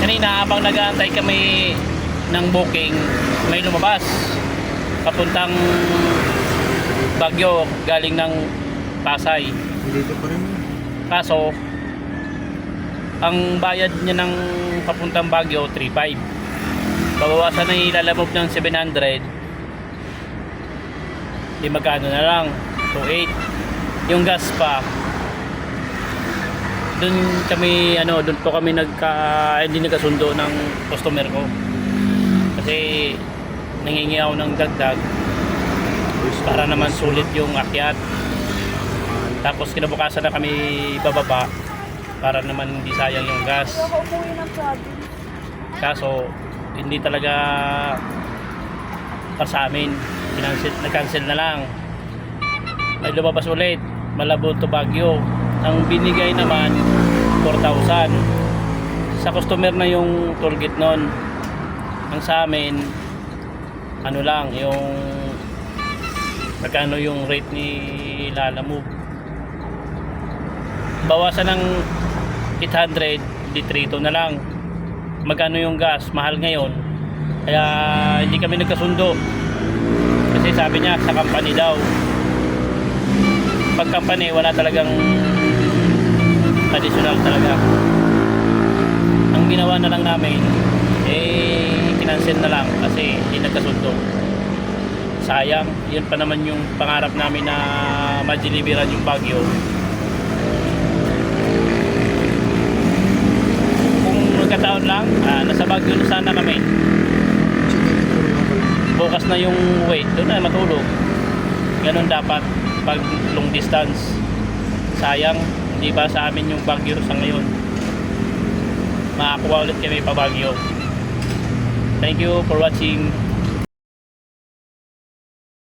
Kanina habang nag-aantay kami ng booking, may lumabas papuntang Baguio galing ng Pasay. Dito pa rin. Kaso ang bayad niya ng papuntang Baguio 3.5. Babawasan na ilalamove ng 700. Di magkano na lang 2.8. Yung gas pa doon kami doon po kami hindi nagkasundo ng customer ko. Kasi nangingi ako ng dagdag para naman sulit yung akyat. Tapos kinabukasan na kami bababa para naman hindi sayang yung gas. Kaso hindi talaga para sa amin. Nag-cancel na lang. Ay lumabas ulit Malabon to Baguio. Ang binigay naman 4,000. Sa customer na yung toll gate nun. Ang sa amin lang yung magkano yung rate ni Lalamove. Bawasan ng 800, di 3 na lang. Magkano yung gas, mahal ngayon. Kaya hindi kami nagkasundo. Kasi sabi niya sa company daw. Pag company wala talagang additional talaga. Ang ginawa na lang namin kinancel na lang kasi hindi nagkasundo. Sayang, yun pa naman yung pangarap namin na ma-deliveran yung Baguio. Kung magkataon lang, nasa Baguio na sana kami. Bukas na yung wait, doon na matulog. Ganun dapat pag long distance. Sayang, hindi ba sa amin yung Baguio sa ngayon. Makakuha ulit kami pa Baguio. Thank you for watching.